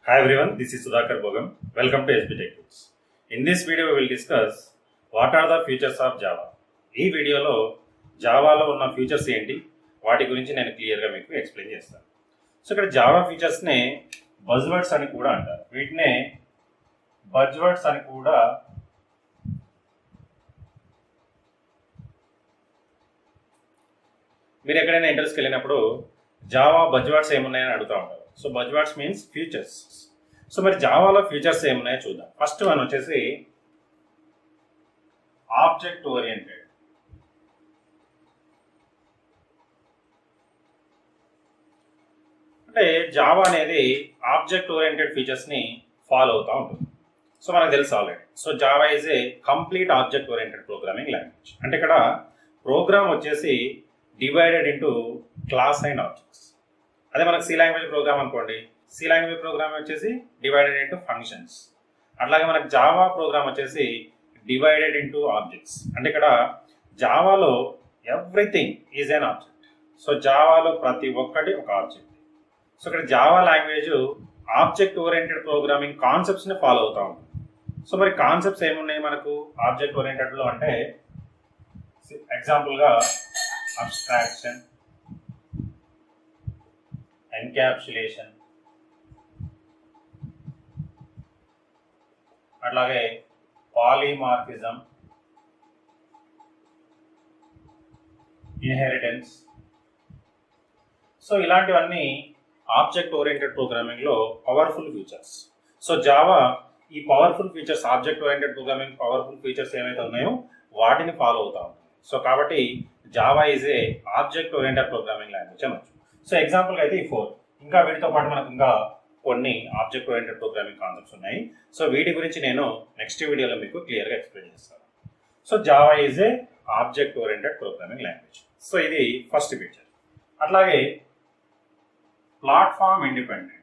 Hi everyone, this is Sudhakar Bogam. Welcome to SB Tech Tips. In this video, we will discuss what are the features of Java. ఈ వీడియోలో జావాలో ఉన్న features ఏంటి వాటి గురించి నేను క్లియర్గా మీకు ఎక్స్ప్లెయిన్ చేస్తాను. సో ఇక్కడ జావా ఫీచర్స్నే బజ్వర్డ్స్ అని కూడా అంటారు. వీటినే బజ్వర్డ్స్ అని కూడా మీరు ఎక్కడైనా ఇంటర్వ్యూస్కి వెళ్ళినప్పుడు జావా బజ్వర్డ్స్ ఏమున్నాయని అడుగుతూ ఉంటారు. So buzzwords means features. So మరి జావాలో ఫీచర్స్ ఏమున్నాయో చూద్దాం. ఫస్ట్ వన్ వచ్చేసి ఆబ్జెక్ట్ ఓరియంటెడ్. అంటే జావా అనేది ఆబ్జెక్ట్ ఓరియంటెడ్ ఫీచర్స్ని ఫాలో అవుతూ ఉంటుంది. సో మనకు తెలుసు already. So Java is a complete object oriented programming language. అంటే ఇక్కడ ప్రోగ్రామ్ వచ్చేసి divided into class and objects. అదే మనకు సి లాంగ్వేజ్ ప్రోగ్రామ్ అనుకోండి, సి లాంగ్వేజ్ ప్రోగ్రామ్ వచ్చేసి డివైడెడ్ ఇంటూ ఫంక్షన్స్. అట్లాగే మనకు జావా ప్రోగ్రామ్ వచ్చేసి డివైడెడ్ ఇంటూ ఆబ్జెక్ట్స్. అంటే ఇక్కడ జావాలో everything is an object. So జావాలో ప్రతి ఒక్కటి ఒక ఆబ్జెక్ట్. సో ఇక్కడ Java language object oriented programming కాన్సెప్ట్స్ని ఫాలో అవుతూ ఉంటుంది. సో మరి కాన్సెప్ట్స్ ఏమున్నాయి మనకు ఆబ్జెక్ట్ ఓరియంటెడ్లో అంటే ఎగ్జాంపుల్గా అబ్స్ట్రాక్షన్, ఎన్క్యాప్సులేషన్, అట్లాగే పాలిమార్ఫిజం, ఇన్హెరిటెన్స్. సో ఇలాంటివన్నీ ఆబ్జెక్ట్ ఓరియంటెడ్ ప్రోగ్రామింగ్లో పవర్ఫుల్ ఫీచర్స్. సో జావా ఈ powerful features, object oriented programming powerful features ఏవైతే ఉన్నాయో వాటిని ఫాలో అవుతా ఉంటుంది. సో కాబట్టి Java is a object oriented programming language అనొచ్చు. సో ఎగ్జాంపుల్గా అయితే ఈ 4, ఇంకా వీటితో పాటు మనకు ఇంకా కొన్ని ఆబ్జెక్ట్ ఓరియంటెడ్ ప్రోగ్రామింగ్ కాన్సెప్ట్స్ ఉన్నాయి. సో వీటి గురించి నేను నెక్స్ట్ వీడియోలో మీకు క్లియర్గా ఎక్స్ప్లెయిన్ చేస్తాను. So Java is a object oriented programming language. So ఇది ఫస్ట్ ఫీచర్. అట్లాగే ప్లాట్ఫామ్ ఇండిపెండెంట్.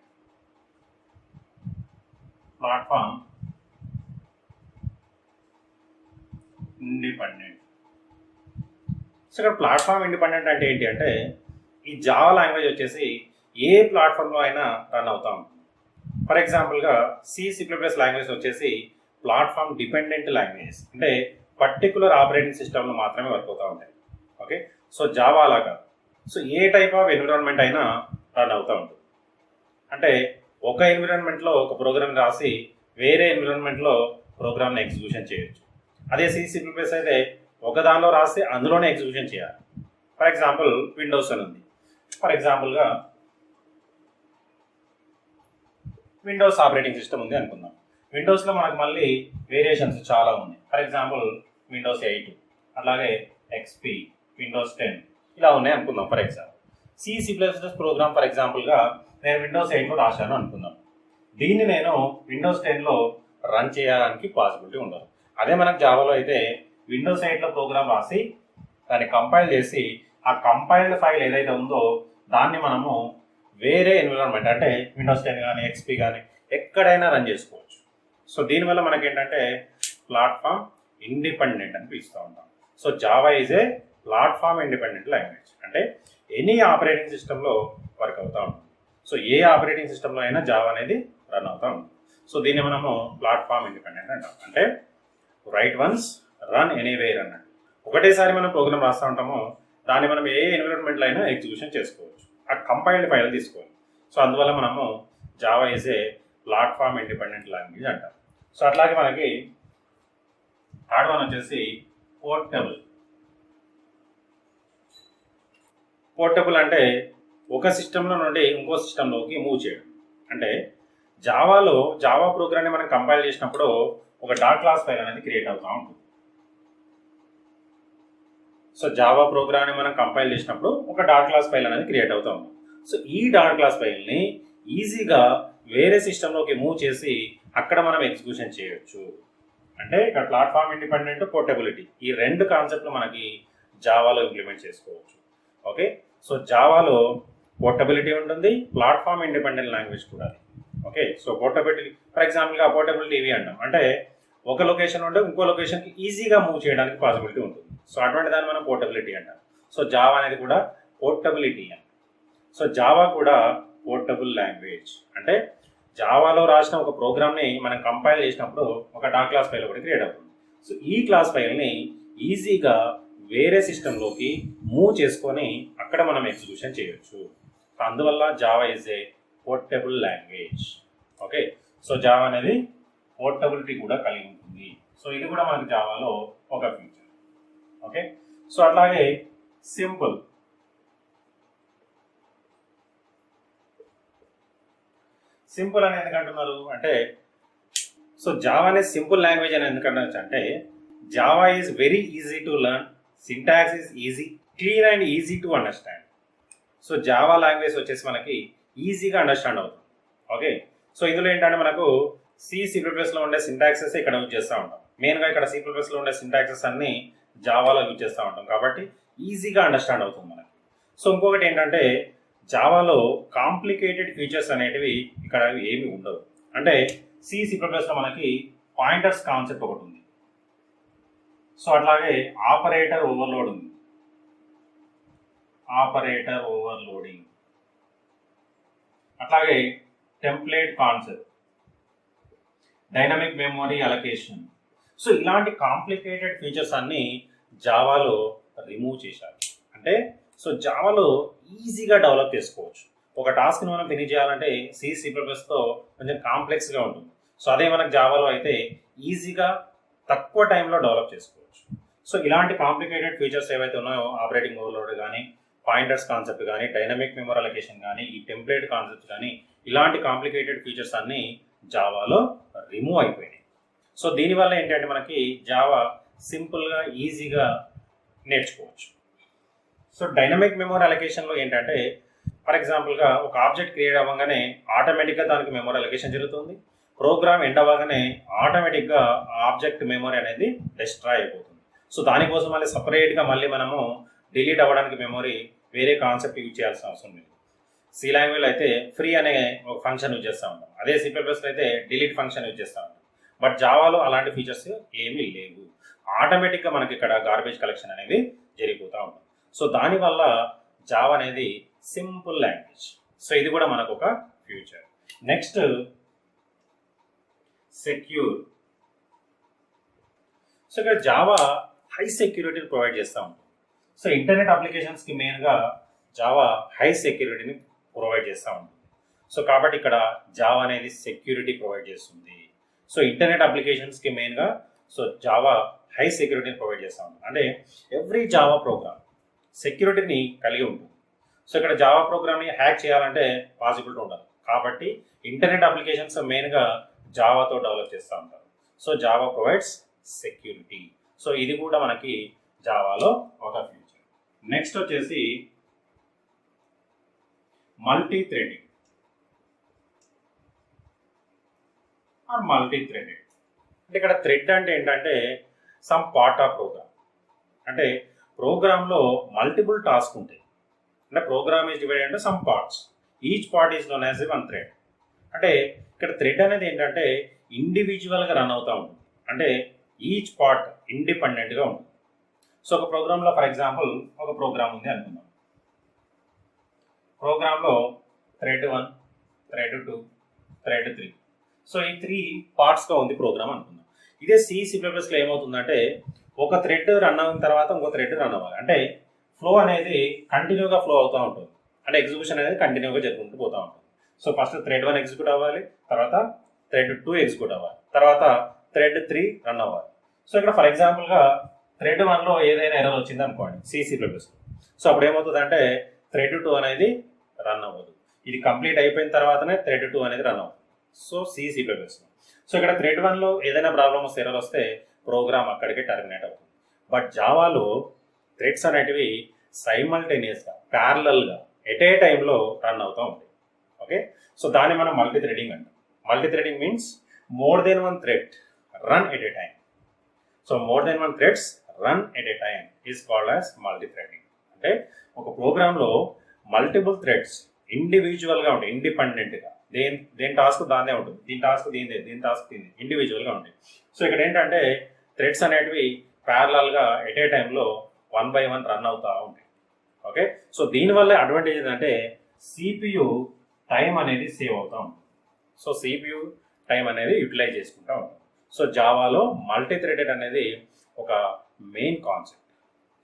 సో ఇక్కడ ప్లాట్ఫామ్ ఇండిపెండెంట్ అంటే ఏంటి అంటే ఈ జావా లాంగ్వేజ్ వచ్చేసి ఏ ప్లాట్ఫామ్లో అయినా రన్ అవుతా ఉంటుంది. ఫర్ ఎగ్జాంపుల్గా సి ప్లస్ లాంగ్వేజ్ వచ్చేసి ప్లాట్ఫామ్ డిపెండెంట్ లాంగ్వేజ్. అంటే పర్టికులర్ ఆపరేటింగ్ సిస్టమ్లో మాత్రమే వర్క్ అవుతూ ఉంటాయి. ఓకే, సో జావా లాగా so A type of environment అయినా రన్ అవుతూ ఉంటుంది. అంటే ఒక ఎన్విరాన్మెంట్లో ఒక ప్రోగ్రామ్ రాసి వేరే ఎన్విరాన్మెంట్లో ప్రోగ్రామ్ని ఎగ్జిక్యూషన్ చేయొచ్చు. అదే సి ప్లస్ అయితే ఒక దానిలో రాసి అందులోనే ఎగ్జిక్యూషన్ చేయాలి. ఫర్ ఎగ్జాంపుల్ విండోస్ అని ఉంది. ఫర్ ఎగ్జాంపుల్గా విండోస్ ఆపరేటింగ్ సిస్టమ్ ఉంది అనుకుందాం. విండోస్లో మనకు మళ్ళీ వేరియేషన్స్ చాలా ఉన్నాయి. ఫర్ ఎగ్జాంపుల్ విండోస్ 8, అలాగే ఎక్స్పీ, విండోస్ 10 ఇలా ఉన్నాయి అనుకుందాం. For example C plus program for ఎగ్జాంపుల్గా నేను విండోస్ 8లో రాశాను అనుకుందాం. దీన్ని నేను విండోస్ 10లో రన్ చేయడానికి పాసిబిలిటీ ఉండదు. అదే మనకు జావాలో అయితే విండోస్ 8లో ప్రోగ్రామ్ రాసి దాన్ని కంపైల్ చేసి ఆ కంపైల్డ్ ఫైల్ ఏదైతే ఉందో దాన్ని మనము వేరే ఎన్విరాన్మెంట్ అంటే విండోస్ 10 కానీ ఎక్స్పీ కానీ ఎక్కడైనా రన్ చేసుకోవచ్చు. సో దీనివల్ల మనకి ఏంటంటే ప్లాట్ఫామ్ ఇండిపెండెంట్ అని పిలుస్తూ ఉంటాం. So Java is A platform independent language. అంటే ఎనీ ఆపరేటింగ్ సిస్టంలో వర్క్ అవుతూ ఉంటుంది. సో ఏ ఆపరేటింగ్ సిస్టంలో అయినా జావా అనేది రన్ అవుతూ ఉంటుంది. సో దీన్ని మనము ప్లాట్ఫామ్ ఇండిపెండెంట్ అంటాం. అంటే రైట్ వన్స్ రన్ ఎనీవేర్ అన్నట్టు. ఒకటేసారి మనం ప్రోగ్రామ్ రాస్తూ ఉంటామో దాన్ని మనం ఏ ఎన్విరాన్మెంట్లో అయినా ఎగ్జిక్యూషన్ చేసుకోవచ్చు. ఆ కంపైల్డ్ ఫైల్ తీసుకోవాలి. సో అందువల్ల మనము Java is A platform independent language అంటాం. సో అట్లాగే మనకి థర్డ్ వన్ వచ్చేసి పోర్టబుల్. పోర్టబుల్ అంటే ఒక సిస్టంలో నుండి ఇంకో సిస్టంలోకి మూవ్ చేయడం. అంటే జావాలో జావా ప్రోగ్రామ్ని మనం కంపైల్ చేసినప్పుడు ఒక డాట్ క్లాస్ ఫైల్ అనేది క్రియేట్ అవుతూ ఉంటుంది. సో జావా ప్రోగ్రామ్ని మనం కంపైల్ చేసినప్పుడు ఒక డాట్ క్లాస్ ఫైల్ అనేది క్రియేట్ అవుతూ ఉంది. సో ఈ డాట్ క్లాస్ ఫైల్ని ఈజీగా వేరే సిస్టంలోకి మూవ్ చేసి అక్కడ మనం ఎగ్జిక్యూషన్ చేయొచ్చు. అంటే ఇక్కడ ప్లాట్ఫామ్ ఇండిపెండెంట్, పోర్టబిలిటీ ఈ రెండు కాన్సెప్ట్లు మనకి జావాలో ఇంప్లిమెంట్ చేసుకోవచ్చు. ఓకే, సో జావాలో పోర్టబిలిటీ ఉంటుంది, ప్లాట్ఫామ్ ఇండిపెండెంట్ లాంగ్వేజ్ కూడా. ఓకే, సో పోర్టబిలిటీ ఫర్ ఎగ్జాంపుల్గా పోర్టబుల్ టీవీ అంటాం. అంటే ఒక లొకేషన్ ఉంటే ఇంకో లొకేషన్కి ఈజీగా మూవ్ చేయడానికి పాసిబిలిటీ ఉంటుంది. సో అటువంటి దాన్ని మనం పోర్టబిలిటీ అంటాం. సో జావా అనేది కూడా పోర్టబిలిటీ అంట. సో జావా కూడా పోర్టబుల్ లాంగ్వేజ్. అంటే జావాలో రాసిన ఒక ప్రోగ్రామ్ని మనం కంపైల్ చేసినప్పుడు ఒక డాట్ క్లాస్ ఫైల్ ఒకటి క్రియేట్ అవుతుంది. సో ఈ క్లాస్ ఫైల్ని ఈజీగా వేరే సిస్టంలోకి మూవ్ చేసుకొని అక్కడ మనం ఎగ్జిక్యూషన్ చేయొచ్చు. అందువల్ల Java is A portable language. Okay, so Java అనేది పోర్టబిలిటీ కూడా కలిగి ఉంటుంది. సో ఇది కూడా మనకి జావాలో ఒక ఫీచర్. ఓకే, సో అట్లాగే సింపుల్. సింపుల్ అని ఎందుకంటున్నారు అంటే, సో జావా అనేది సింపుల్ లాంగ్వేజ్ అని ఎందుకంటున్నారు అంటే, Java is very easy to learn, syntax is easy, clean and easy to understand. So Java language వచ్చేసి మనకి ఈజీగా అండర్స్టాండ్ అవుతుంది. ఓకే, సో ఇందులో ఏంటంటే మనకు C++లో ఉండే సింటాక్సెస్ ఇక్కడ యూజ్ చేస్తూ ఉంటాం. మెయిన్గా ఇక్కడ C++లో ఉండే సింటాక్సెస్ అన్ని జావాలో యూజ్ చేస్తూ ఉంటాం కాబట్టి ఈజీగా అండర్స్టాండ్ అవుతుంది మనకి. సో ఇంకొకటి ఏంటంటే, జావాలో కాంప్లికేటెడ్ ఫీచర్స్ అనేటివి ఇక్కడ ఏమి ఉండవు. అంటే C++లో మనకి పాయింటర్స్ కాన్సెప్ట్ ఒకటి ఉంది. సో అట్లాగే ఆపరేటర్ ఓవర్లోడ్ ఉంది, ఆపరేటర్ ఓవర్లోడింగ్, అట్లాగే template concept, dynamic memory allocation. So ఇలాంటి కాంప్లికేటెడ్ ఫీచర్స్ అన్ని జావాలో రిమూవ్ చేశారు. అంటే సో జావాలో ఈజీగా డెవలప్ చేసుకోవచ్చు. ఒక టాస్క్ని మనం ఫినిష్ చేయాలంటే C++తో కొంచెం కాంప్లెక్స్గా ఉంటుంది. సో అదే మనకు జావాలో అయితే ఈజీగా తక్కువ టైంలో డెవలప్ చేసుకోవచ్చు. సో ఇలాంటి కాంప్లికేటెడ్ ఫీచర్స్ ఏవైతే ఉన్నాయో, ఆపరేటింగ్ ఓవర్లోడ్ కానీ, పాయింటర్స్ కాన్సెప్ట్ కానీ, డైనమిక్ మెమరీ అలొకేషన్ కానీ, ఈ టెంప్లేట్ కాన్సెప్ట్ కానీ, ఇలాంటి కాంప్లికేటెడ్ ఫీచర్స్ అన్ని జావాలో రిమూవ్ అయిపోయినాయి. సో దీనివల్ల ఏంటంటే మనకి జావా సింపుల్గా ఈజీగా నేర్చుకోవచ్చు. సో డైనమిక్ మెమరీ అలొకేషన్లో ఏంటంటే, ఫర్ ఎగ్జాంపుల్గా ఒక ఆబ్జెక్ట్ క్రియేట్ అవ్వగానే ఆటోమేటిక్గా దానికి మెమరీ అలొకేషన్ జరుగుతుంది. ప్రోగ్రామ్ ఎండ్ అవ్వగానే ఆటోమేటిక్గా ఆబ్జెక్ట్ మెమరీ అనేది డిస్ట్రాయ్ అయిపోతుంది. సో దానికోసం మళ్ళీ సపరేట్గా మళ్ళీ మనము డిలీట్ అవ్వడానికి మెమరీ వేరే కాన్సెప్ట్ యూజ్ చేయాల్సిన అవసరం లేదు. సి లాంగ్వేజ్లో అయితే ఫ్రీ అనే ఒక ఫంక్షన్ యూజ్ చేస్తూ ఉంటాం, అదే C++లో అయితే డిలీట్ ఫంక్షన్ యూజ్ చేస్తూ ఉంటాం. బట్ జావాలో అలాంటి ఫీచర్స్ ఏమీ లేవు. ఆటోమేటిక్గా మనకి ఇక్కడ గార్బేజ్ కలెక్షన్ అనేది జరిగిపోతూ ఉంటుంది. సో దానివల్ల జావా అనేది సింపుల్ లాంగ్వేజ్. సో ఇది కూడా మనకు ఒక ఫ్యూచర్. Next secure. సో ఇక్కడ జావా హై సెక్యూరిటీని ప్రొవైడ్ చేస్తూ ఉంటుంది. సో ఇంటర్నెట్ అప్లికేషన్స్కి మెయిన్గా జావా హై సెక్యూరిటీని ప్రొవైడ్ చేస్తూ ఉంటుంది. సో కాబట్టి ఇక్కడ జావా అనేది సెక్యూరిటీ ప్రొవైడ్ చేస్తుంది. సో ఇంటర్నెట్ అప్లికేషన్స్కి మెయిన్గా సో జావా హై సెక్యూరిటీని ప్రొవైడ్ చేస్తూ ఉంటుంది. అంటే ఎవ్రీ జావా ప్రోగ్రామ్ సెక్యూరిటీని కలిగి ఉంటుంది. సో ఇక్కడ జావా ప్రోగ్రామ్ని హ్యాక్ చేయాలంటే పాసిబిలిటీ ఉండదు. కాబట్టి ఇంటర్నెట్ అప్లికేషన్స్ మెయిన్గా జావాతో డెవలప్ చేస్తూ ఉంటారు. So Java provides security. So ఇది కూడా మనకి జావాలో ఒక ఫ్యూచర్. నెక్స్ట్ వచ్చేసి multi threading or multi threaded. అంటే ఇక్కడ థ్రెడ్ అంటే ఏంటంటే సమ్ పార్ట్ ఆఫ్ ప్రోగ్రామ్. అంటే ప్రోగ్రాంలో మల్టిపుల్ టాస్క్ ఉంటాయి. అంటే ప్రోగ్రామ్ ఈజ్ డివైడెడ్ అంటే some parts, each part is known as one thread. అంటే ఇక్కడ థ్రెడ్ అనేది ఏంటంటే ఇండివిజువల్గా రన్ అవుతూ ఉంటుంది. అంటే ఈచ్ పార్ట్ ఇండిపెండెంట్గా ఉంటుంది. సో ఒక ప్రోగ్రాంలో ఫర్ ఎగ్జాంపుల్ ఒక ప్రోగ్రామ్ ఉంది అనుకుందాం. ప్రోగ్రాంలో థ్రెడ్ 1, థ్రెడ్ 2, థ్రెడ్ 3. సో ఈ 3 పార్ట్స్గా ఉంది ప్రోగ్రామ్ అనుకుందాం. ఇదే C++లో ఏమవుతుందంటే ఒక థ్రెడ్ రన్ అయిన తర్వాత ఇంకో థ్రెడ్ రన్ అవ్వాలి. అంటే ఫ్లో అనేది కంటిన్యూగా ఫ్లో అవుతూ ఉంటుంది. అంటే ఎగ్జిక్యూషన్ అనేది కంటిన్యూగా జరుగుతూ పోతూ ఉంటుంది. సో ఫస్ట్ థ్రెడ్ 1 ఎగ్జిక్యూట్ అవ్వాలి, తర్వాత థ్రెడ్ 2 ఎగ్జిక్యూట్ అవ్వాలి, తర్వాత థ్రెడ్ 3 రన్ అవ్వాలి. సో ఇక్కడ ఫర్ ఎగ్జాంపుల్గా థ్రెడ్ 1లో ఏదైనా ఎర్రర్ వచ్చింది అనుకోండి C++. సో అప్పుడు ఏమవుతుందంటే థ్రెడ్ 2 అనేది రన్ అవ్వదు. ఇది కంప్లీట్ అయిపోయిన తర్వాతనే థ్రెడ్ 2 అనేది రన్ అవుతుంది. So C++. సో ఇక్కడ థ్రెడ్ 1లో ఏదైనా ప్రాబ్లమ్ వస్తే ఎర్రర్ వస్తే ప్రోగ్రామ్ అక్కడికే టర్మినేట్ అవుతుంది. బట్ జావాలో థ్రెడ్స్ అనేటివి సైమల్టేనియస్గా ప్యారలల్గా ఎట్ ఏ టైంలో రన్ అవుతూ ఉంటాయి. ఓకే, సో దాన్ని మనం మల్టీ థ్రెడింగ్ అంటాం. Multi threading means more than one thread run at a time. So more than one threads run at a time is called as multi threading. అంటే ఒక ప్రోగ్రాంలో multiple threads ఇండివిజువల్గా ఉంటాయి, ఇండిపెండెంట్గా. దేని టాస్క్ దాన్నే ఉంటుంది, దీని టాస్క్ దీనిదే, దీని టాస్క్ దీనిది, ఇండివిజువల్గా ఉంటాయి. సో ఇక్కడ ఏంటంటే థ్రెడ్స్ అనేటివి ప్యారలల్గా ఎట్ ఏ టైంలో 1 by 1 రన్ అవుతూ ఉంటాయి. ఓకే, సో దీనివల్ల అడ్వాంటేజ్ ఏంటంటే CPU టైం అనేది సేవ్ అవుతూ ఉంటుంది. సో సిపియు టైం అనేది యూటిలైజ్ చేసుకుంటూ ఉంటుంది. సో జావాలో మల్టీ థ్రెడెడ్ అనేది ఒక main concept.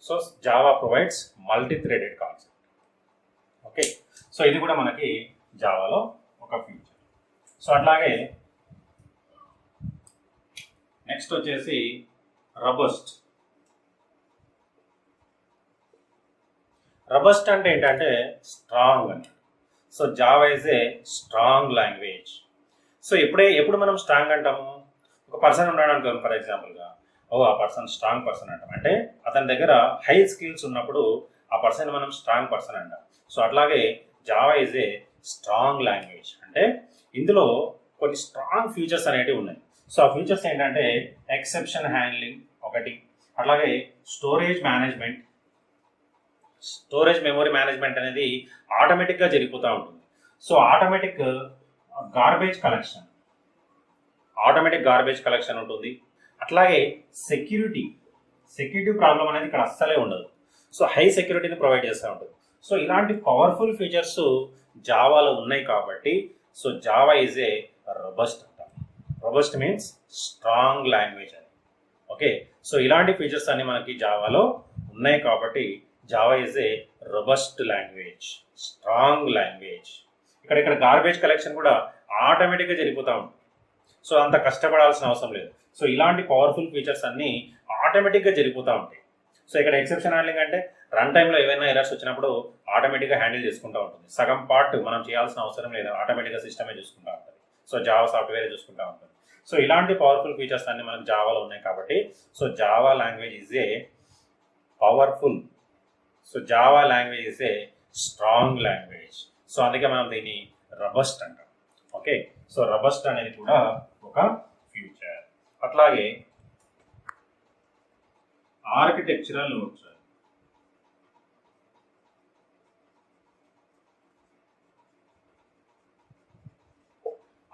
So Java provides multi threaded concept. Okay, so ఇది కూడా మనకి జావాలో ఒక ఫీచర్. సో అట్లాగే నెక్స్ట్ వచ్చేసి రబస్ట్. రబస్ట్ అంటే ఏంటంటే స్ట్రాంగ్ అని. So Java is a strong language. So ఎప్పుడు మనం స్ట్రాంగ్ అంటాము, ఒక పర్సన్ ఉన్నాడు అనుకోండి ఫర్ ఎగ్జాంపుల్గా, ఆ పర్సన్ స్ట్రాంగ్ పర్సన్ అంటాం. అంటే అతని దగ్గర హై స్కిల్స్ ఉన్నప్పుడు ఆ పర్సన్ మనం స్ట్రాంగ్ పర్సన్ అంటాం. సో అట్లాగే Java is a strong language. అంటే ఇందులో కొన్ని స్ట్రాంగ్ ఫీచర్స్ అనేటివి ఉన్నాయి. సో ఆ ఫీచర్స్ ఏంటంటే ఎక్సెప్షన్ హ్యాండ్లింగ్ ఒకటి, అట్లాగే storage management, storage memory management అనేది ఆటోమేటిక్గా జరిగిపోతూ ఉంటుంది. సో ఆటోమేటిక్ గార్బేజ్ కలెక్షన్ ఉంటుంది. అట్లాగే సెక్యూరిటీ ప్రాబ్లం అనేది ఇక్కడ అస్సలే ఉండదు. సో హై సెక్యూరిటీని ప్రొవైడ్ చేస్తూ ఉంటుంది. సో ఇలాంటి పవర్ఫుల్ ఫీచర్స్ జావాలో ఉన్నాయి కాబట్టి so Java is a robust అంటాం. రొబస్ట్ మీన్స్ స్ట్రాంగ్ లాంగ్వేజ్ అని. ఓకే, సో ఇలాంటి ఫీచర్స్ అన్ని మనకి జావాలో ఉన్నాయి కాబట్టి Java is a robust language, strong language. ఇక్కడ గార్బేజ్ కలెక్షన్ కూడా ఆటోమేటిక్గా జరిగిపోతూ ఉంటుంది. సో అంత కష్టపడాల్సిన అవసరం లేదు. సో ఇలాంటి పవర్ఫుల్ ఫీచర్స్ అన్ని ఆటోమేటిక్గా జరిగిపోతూ ఉంటాయి. సో ఇక్కడ ఎక్సెప్షన్ హ్యాండ్లింగ్ అంటే రన్ టైంలో ఏవైనా ఎర్రర్స్ వచ్చినప్పుడు ఆటోమేటిక్గా హ్యాండిల్ చేసుకుంటూ ఉంటుంది. సగం పార్ట్ మనం చేయాల్సిన అవసరం లేదు, ఆటోమేటిక్గా సిస్టమే చూసుకుంటూ ఉంటుంది. సో జావా సాఫ్ట్వేర్ చూసుకుంటూ ఉంటుంది. సో ఇలాంటి పవర్ఫుల్ ఫీచర్స్ అన్ని మనకు జావాలో ఉన్నాయి కాబట్టి so Java language is a powerful. So Java language is a strong language. So అందుకే మనం దీన్ని రబస్ట్ అంటాం. ఓకే, సో రబస్ట్ అనేది కూడా ఒక ఫ్యూచర్. అట్లాగే ఆర్కిటెక్చరల్ న్యూట్రల్.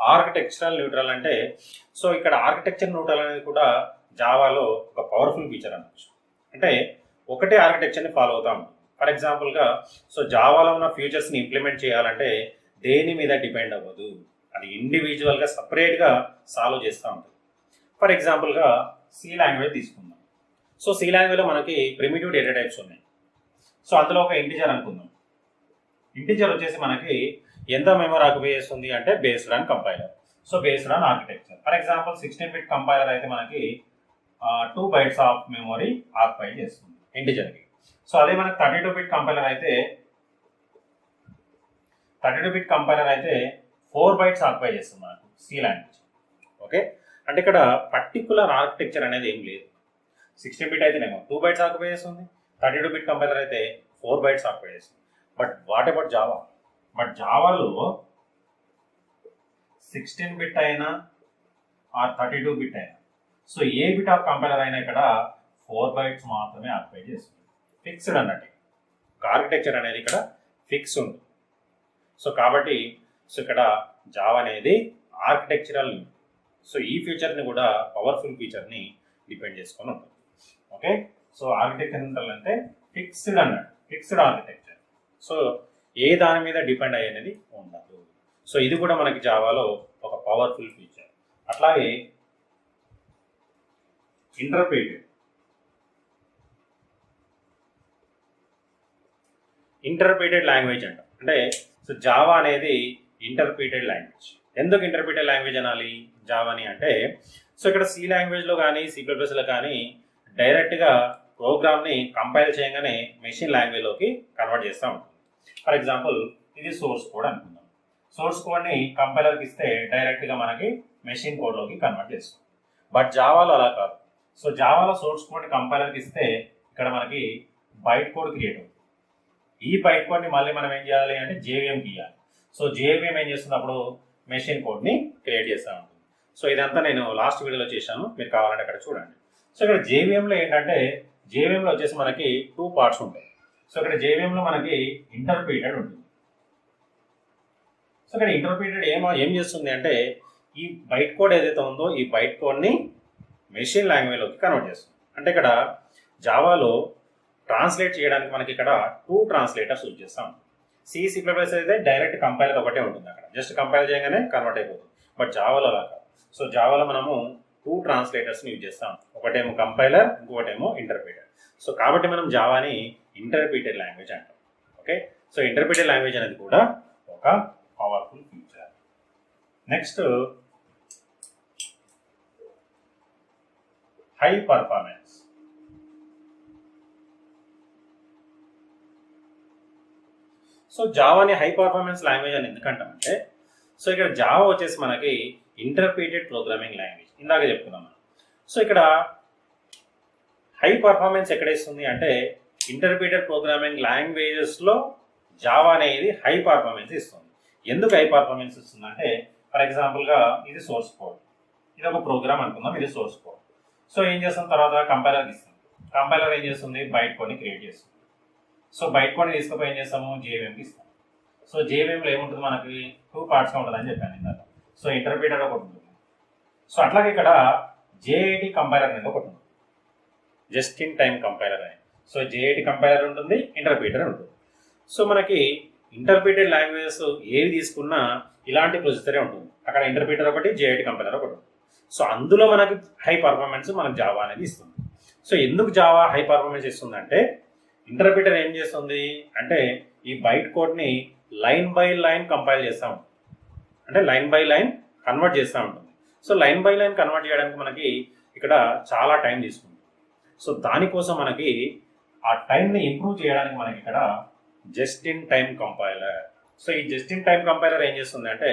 ఆర్కిటెక్చరల్ న్యూట్రల్ అంటే సో ఇక్కడ ఆర్కిటెక్చర్ న్యూట్రల్ అనేది కూడా జావాలో ఒక పవర్ఫుల్ ఫీచర్ అనొచ్చు. అంటే ఒకటే ఆర్కిటెక్చర్ని ఫాలో అవుతాం. ఫర్ ఎగ్జాంపుల్గా సో జావాలో ఉన్న ఫీచర్స్ని ఇంప్లిమెంట్ చేయాలంటే దేని మీద డిపెండ్ అవ్వదు, అది ఇండివిజువల్గా సపరేట్గా సాల్వ్ చేస్తూ ఉంటుంది. ఫర్ ఎగ్జాంపుల్గా సి లాంగ్వేజ్ తీసుకుందాం. సో సి లాంగ్వేజ్లో మనకి ప్రిమిటివ్ డేటా టైప్స్ ఉన్నాయి. సో అందులో ఒక ఇంటిజర్ అనుకుందాం. ఇంటిజర్ వచ్చేసి మనకి ఎంత మెమరీ ఆక్యుపై చేస్తుంది అంటే based on compiler. So based on architecture. For example 16-bit compiler అయితే మనకి 2 bytes ఆఫ్ మెమరీ ఆక్యుపై చేస్తుంది ఇంటిజర్కి. సో అదే మనకి 32-bit కంపైలర్ అయితే 4 bytes ఆక్యుపై చేస్తుంది మనకు సి లాంగ్వేజ్. ఓకే, అంటే ఇక్కడ పర్టికులర్ ఆర్కిటెక్చర్ అనేది ఏం లేదు. 16-bit అయితేనేమో 2 bytes ఆక్యుపై చేస్తుంది, 32-bit కంపైలర్ అయితే 4 bytes ఆక్యుపై చేస్తుంది. But what about Java? But జావాలో 16-bit అయినా ఆర్ 32-bit అయినా so a bit of compiler అయినా ఇక్కడ 4 bytes మాత్రమే ఆక్యుపై చేస్తుంది. ఫిక్స్డ్ అన్నట్టు ఆర్కిటెక్చర్ అనేది ఇక్కడ ఫిక్స్ ఉంది. సో కాబట్టి సో ఇక్కడ జావా అనేది ఆర్కిటెక్చరల్. సో ఈ ఫీచర్ని కూడా పవర్ఫుల్ ఫీచర్ని డిపెండ్ చేసుకొని ఉంటుంది. ఓకే, సో ఆర్కిటెక్చర్ అంటే ఫిక్స్డ్ అన్నట్టు, ఫిక్స్డ్ ఆర్కిటెక్చర్. సో ఏ దాని మీద డిపెండ్ అయ్యేది ఉండదు. సో ఇది కూడా మనకి జావాలో ఒక పవర్ఫుల్ ఫీచర్. అట్లాగే ఇంటర్ప్రిటెడ్ లాంగ్వేజ్ అంట. అంటే సో జావా అనేది ఇంటర్ప్రిటెడ్ లాంగ్వేజ్. ఎందుకు ఇంటర్ప్రిటెడ్ లాంగ్వేజ్ అనాలి జావాని అంటే సో ఇక్కడ సి లాంగ్వేజ్లో కానీ C++లో కానీ డైరెక్ట్గా ప్రోగ్రామ్ని కంపైల్ చేయగానే మెషిన్ లాంగ్వేజ్లోకి కన్వర్ట్ చేస్తూ ఉంటుంది. ఫర్ ఎగ్జాంపుల్ ఇది సోర్స్ కోడ్ అనుకుందాం. సోర్స్ కోడ్ని కంపైలర్కి ఇస్తే డైరెక్ట్గా మనకి మెషిన్ కోడ్లోకి కన్వర్ట్ చేస్తుంది. బట్ జావాలో అలా కాదు. సో జావాలో సోర్స్ కోడ్ని కంపైలర్కి ఇస్తే ఇక్కడ మనకి బైట్ కోడ్ క్రియేట్ అవుతుంది. ఈ బైట్ కోడ్ని మళ్ళీ మనం ఏం చేయాలి అంటే JVMకి ఇవ్వాలి. సో JVM ఏం చేస్తుంది అప్పుడు మెషిన్ కోడ్ని క్రియేట్ చేస్తూ ఉంటుంది. సో ఇదంతా నేను లాస్ట్ వీడియోలో చేశాను, మీరు కావాలంటే అక్కడ చూడండి. సో ఇక్కడ JVMలో ఏంటంటే JVMలో వచ్చేసి మనకి 2 parts ఉంటాయి. సో ఇక్కడ JVMలో మనకి ఇంటర్ప్రిటెడ్ ఉంటుంది. సో ఇక్కడ ఇంటర్ప్రిటెడ్ ఏం చేస్తుంది అంటే ఈ బైట్ కోడ్ ఏదైతే ఉందో ఈ బైట్ కోడ్ని మెషిన్ లాంగ్వేజ్లోకి కన్వర్ట్ చేస్తుంది. అంటే ఇక్కడ జావాలో ట్రాన్స్లేట్ చేయడానికి మనకి ఇక్కడ 2 ట్రాన్స్లేటర్స్ యూజ్ చేస్తాం. C అయితే డైరెక్ట్ కంపైలర్ ఒకటే ఉంటుంది, అక్కడ జస్ట్ కంపైల్ చేయగానే కన్వర్ట్ అయిపోతుంది. బట్ జావాలో అలా కాదు. సో జావాలో మనము 2 ట్రాన్స్లేటర్స్ని యూజ్ చేస్తాం, ఒకటేమో కంపైలర్, ఇంకొకటేమో ఇంటర్ప్రిటర్. సో కాబట్టి మనం జావాని ఇంటర్ప్రిటెడ్ లాంగ్వేజ్ అంటాం. ఓకే, సో ఇంటర్ప్రిటెడ్ లాంగ్వేజ్ అనేది కూడా ఒక powerful feature. Next high performance. So జావాని హై పర్ఫార్మెన్స్ లాంగ్వేజ్ అని ఎందుకంటామంటే, సో ఇక్కడ జావా వచ్చేసి మనకి ఇంటర్ప్రిటెడ్ ప్రోగ్రామింగ్ లాంగ్వేజ్ ఇందాక చెప్పుకున్నాం. సో ఇక్కడ హై పర్ఫార్మెన్స్ ఎక్కడ ఇస్తుంది అంటే ఇంటర్ప్రిటెడ్ ప్రోగ్రామింగ్ లాంగ్వేజెస్లో జావా అనేది హై పర్ఫార్మెన్స్ ఇస్తుంది. ఎందుకు హై పర్ఫార్మెన్స్ ఇస్తుంది అంటే, ఫర్ ఎగ్జాంపుల్గా ఇది సోర్స్ కోడ్, ఇది ఒక ప్రోగ్రామ్ అనుకుందాం, ఇది సోర్స్ కోడ్. సో ఏం చేస్తుంది, తర్వాత కంపైలర్కి ఇస్తుంది. కంపైలర్ ఏం చేస్తుంది, బైట్ కోడ్ని క్రియేట్ చేస్తుంది. సో బైట్ కోడ్ని తీసుకుపోయి ఏం చేస్తాము, జేవీఎంకి ఇస్తాం. సో జేవీఎంలో ఏముంటుంది, మనకి 2 పార్ట్స్గా ఉంటుంది అని చెప్పాను ఇందాక. సో ఇంటర్ప్రిటర్ ఒకటి ఉంటుంది. సో అట్లాగే ఇక్కడ జేఐటి కంపైలర్ అనేది ఒకటి ఉంటుంది, జస్ట్ ఇన్ టైం కంపైలర్ అని. సో జేఐటి కంపైలర్ ఉంటుంది, ఇంటర్ప్రిటర్ ఉంటుంది. సో మనకి ఇంటర్ప్రిటెడ్ లాంగ్వేజెస్ ఏవి తీసుకున్నా ఇలాంటి ప్రొసీజరే ఉంటుంది. అక్కడ ఇంటర్ప్రిటర్ ఒకటి, జేఐటి కంపైలర్ ఒకటి ఉంటుంది. సో అందులో మనకి హై పర్ఫార్మెన్స్ మనకు జావా అనేది ఇస్తుంది. సో ఎందుకు జావా హై పర్ఫార్మెన్స్ ఇస్తుంది అంటే, ఇంటర్ప్రిటర్ ఏం చేస్తుంది అంటే ఈ బైట్ కోడ్ని లైన్ బై లైన్ కంపైల్ చేస్తూ ఉంటుంది, అంటే లైన్ బై లైన్ కన్వర్ట్ చేస్తూ ఉంటుంది. So line by line convert చేయడానికి మనకి ఇక్కడ చాలా టైం తీసుకుంటుంది. సో దానికోసం మనకి ఆ టైంని ఇంప్రూవ్ చేయడానికి మనకి ఇక్కడ just in time compiler. So ఈ జస్ట్ ఇన్ టైం కంపైలర్ ఏం చేస్తుంది అంటే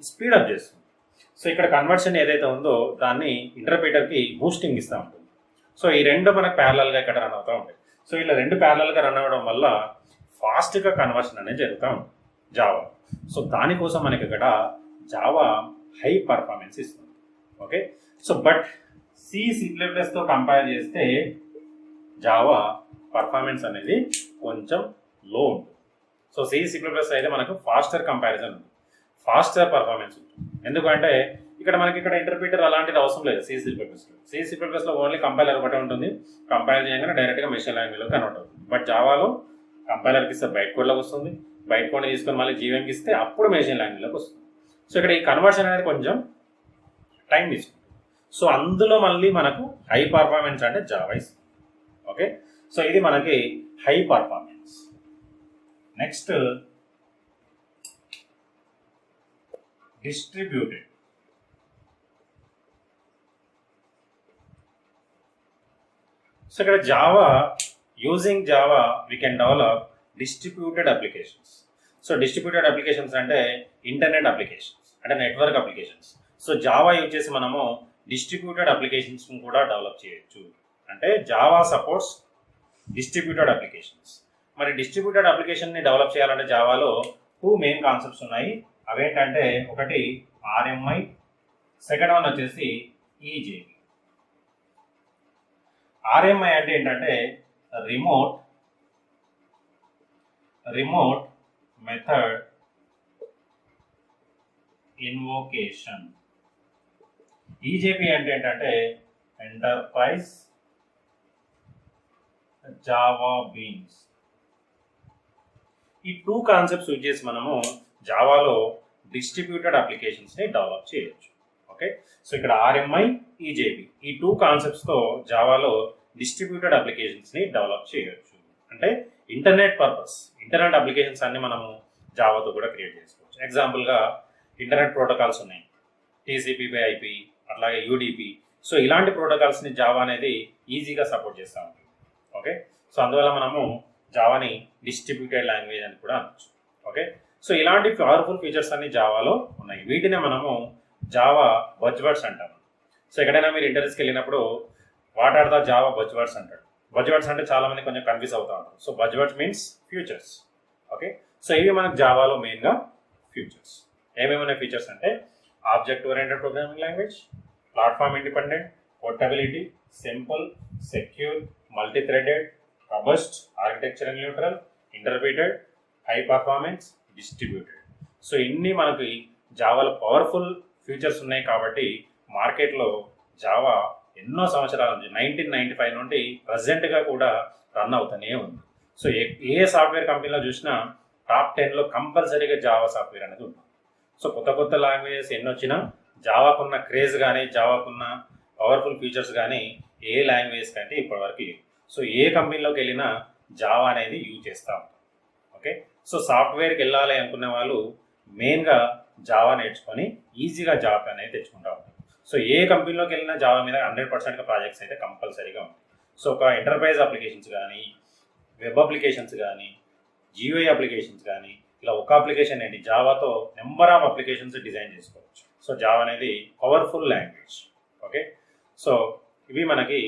స్పీడప్ చేస్తుంది. సో ఇక్కడ కన్వర్షన్ ఏదైతే ఉందో దాన్ని ఇంటర్ప్రిటర్కి బూస్టింగ్ ఇస్తూ ఉంటుంది. సో ఈ రెండు మనకు ప్యారలల్గా ఇక్కడ రన్ అవుతూ ఉంటాయి. సో ఇలా రెండు ప్యారలల్గా రన్ అవ్వడం వల్ల ఫాస్ట్గా కన్వర్షన్ అనేది జరుగుతూ ఉంటుంది జావా. సో దానికోసం మనకి ఇక్కడ జావా హై పర్ఫార్మెన్స్ ఇస్తుంది. ఓకే, సో బట్ C++తో కంపేర్ చేస్తే జావా పర్ఫార్మెన్స్ అనేది కొంచెం లో ఉంటుంది. సో C++ అయితే మనకు ఫాస్టర్ కంపారిజన్ ఉంటుంది, ఫాస్టర్ పర్ఫార్మెన్స్ ఉంటుంది. ఎందుకంటే మనకి ఇక్కడ ఇంటర్ప్రిటర్ అలాంటిది అవసరం లేదు. C++లో ఓన్లీ కంపైలర్ ఒకటే ఉంటుంది, కంపైల్ చేయగానే డైరెక్ట్గా మెషిన్ లాంగ్వేజ్లో కన్వర్ట్ అవుతుంది. బట్ జావాలో కంపైలర్కి ఇస్తే బైట్ కోడ్లోకి వస్తుంది, బైట్ కోడ్ని తీసుకొని మళ్ళీ జీవీఎంకి ఇస్తే అప్పుడు మెషిన్ లాంగ్వేజ్లోకి వస్తుంది. సో ఇక్కడ ఈ కన్వర్షన్ అనేది కొంచెం టైం తీసుకుంటుంది. సో అందులో మళ్ళీ మనకు హై పర్ఫార్మెన్స్ అంటే జావా ఇస్తుంది. ఓకే, సో ఇది మనకి high performance. Next distributed. So ఇక్కడ Java, using Java we can develop distributed applications. So distributed applications అంటే ఇంటర్నెట్ అప్లికేషన్స్, అంటే network applications. So Java use చేసి మనము డిస్ట్రిబ్యూటెడ్ అప్లికేషన్స్ కూడా డెవలప్ చేయొచ్చు. అంటే జావా సపోర్ట్స్ డిస్ట్రిబ్యూటెడ్ అప్లికేషన్స్. మరి డిస్ట్రిబ్యూటెడ్ అప్లికేషన్ని డెవలప్ చేయాలంటే జావాలో 2 మెయిన్ కాన్సెప్ట్స్ ఉన్నాయి. అవేంటంటే ఒకటి RMI, సెకండ్ వన్ వచ్చేసి EJB. RMI అంటే ఏంటంటే రిమోట్ మెథడ్ ఇన్వోకేషన్. EJB అంటే ఏంటంటే ఎంటర్ప్రైజ్ జావా బీన్స్. ఈ 2 కాన్సెప్ట్స్ యూజ్ చేసి మనము జావాలో డిస్ట్రిబ్యూటెడ్ అప్లికేషన్స్ని డెవలప్ చేయొచ్చు. ఓకే, సో ఇక్కడ RMI, EJB ఈ 2 కాన్సెప్ట్స్తో జావాలో డిస్ట్రిబ్యూటెడ్ అప్లికేషన్స్ని డెవలప్ చేయొచ్చు. అంటే ఇంటర్నెట్ అప్లికేషన్స్ అన్ని మనము జావాతో కూడా క్రియేట్ చేసుకోవచ్చు. ఎగ్జాంపుల్గా ఇంటర్నెట్ ప్రోటోకాల్స్ ఉన్నాయి, TCP/IP, అట్లాగే UDP. సో ఇలాంటి ప్రోటోకాల్స్ని జావా అనేది ఈజీగా సపోర్ట్ చేస్తూ ఉంటుంది. ఓకే, సో అందువల్ల మనము జావాని డిస్ట్రిబ్యూటెడ్ లాంగ్వేజ్ అని కూడా అనొచ్చు. ఓకే, సో ఇలాంటి పవర్ఫుల్ ఫీచర్స్ అన్ని జావాలో ఉన్నాయి. వీటినే మనము జావా బజ్వర్డ్స్ అంటాము. సో ఎక్కడైనా మీరు ఇంటర్వ్యూస్కి వెళ్ళినప్పుడు what are the Java buzzwords అంటాడు. బజ్వర్డ్స్ అంటే చాలా మంది కొంచెం కన్ఫ్యూజ్ అవుతూ ఉంటారు. So buzzwords means futures. Okay, so ఇవి మనకు జావాలో మెయిన్గా ఫ్యూచర్స్. ఏమేమైనా ఫీచర్స్ అంటే object oriented programming language, platform independent, portability, simple, secure, multithreaded, robust, architectural neutral, interpreted, high performance, distributed. So ఇన్ని మనకి జావాలో పవర్ఫుల్ ఫీచర్స్ ఉన్నాయి కాబట్టి మార్కెట్లో జావా ఎన్నో సంవత్సరాల నుంచి 1995 నుండి ప్రజెంట్గా కూడా రన్ అవుతూనే ఉంది. సో ఏ సాఫ్ట్వేర్ కంపెనీలో చూసినా టాప్ 10లో కంపల్సరీగా జావా సాఫ్ట్వేర్ అనేది ఉంటుంది. సో కొత్త కొత్త లాంగ్వేజెస్ ఎన్ని వచ్చినా జావాకున్న క్రేజ్ కానీ జావాకున్న పవర్ఫుల్ ఫీచర్స్ కానీ ఏ లాంగ్వేజ్ కంటే ఇప్పటివరకు లేవు. సో ఏ కంపెనీలోకి వెళ్ళినా జావా అనేది యూజ్ చేస్తూ ఉంటాం. ఓకే, సో సాఫ్ట్వేర్కి వెళ్ళాలి అనుకునే వాళ్ళు మెయిన్గా జావా నేర్చుకొని ఈజీగా జాబ్ అనేది తెచ్చుకుంటూ ఉంటాం. సో ఏ కంపెనీలోకి వెళ్ళినా జావా మీద 100% ప్రాజెక్ట్స్ అయితే కంపల్సరీగా ఉంటాయి. సో ఒక ఎంటర్ప్రైజ్ అప్లికేషన్స్ కానీ, వెబ్ అప్లికేషన్స్ కానీ, జియోఐ అప్లికేషన్స్ కానీ, ఇలా ఒక అప్లికేషన్ ఏంటి జావాతో నెంబర్ ఆఫ్ అప్లికేషన్స్ డిజైన్ చేసుకోవచ్చు. సో జావా అనేది పవర్ఫుల్ లాంగ్వేజ్. ఓకే, సో ఇవి మనకి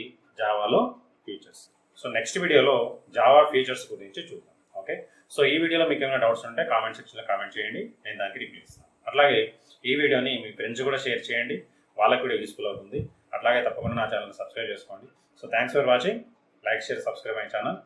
జావాలో ఫీచర్స్. సో నెక్స్ట్ వీడియోలో జావా ఫీచర్స్ గురించి చూద్దాం. ఓకే, సో ఈ వీడియోలో మీకు ఏమైనా డౌట్స్ ఉంటే కామెంట్ సెక్షన్లో కామెంట్ చేయండి, నేను దానికి రిప్లై ఇస్తాను. అట్లాగే ఈ వీడియోని మీ ఫ్రెండ్స్ కూడా షేర్ చేయండి, వాళ్ళకు కూడా యూస్ఫుల్ అవుతుంది. అట్లాగే తప్పకుండా నా ఛానల్ని సబ్స్క్రైబ్ చేసుకోండి. So thanks for watching. Like, share, subscribe my channel.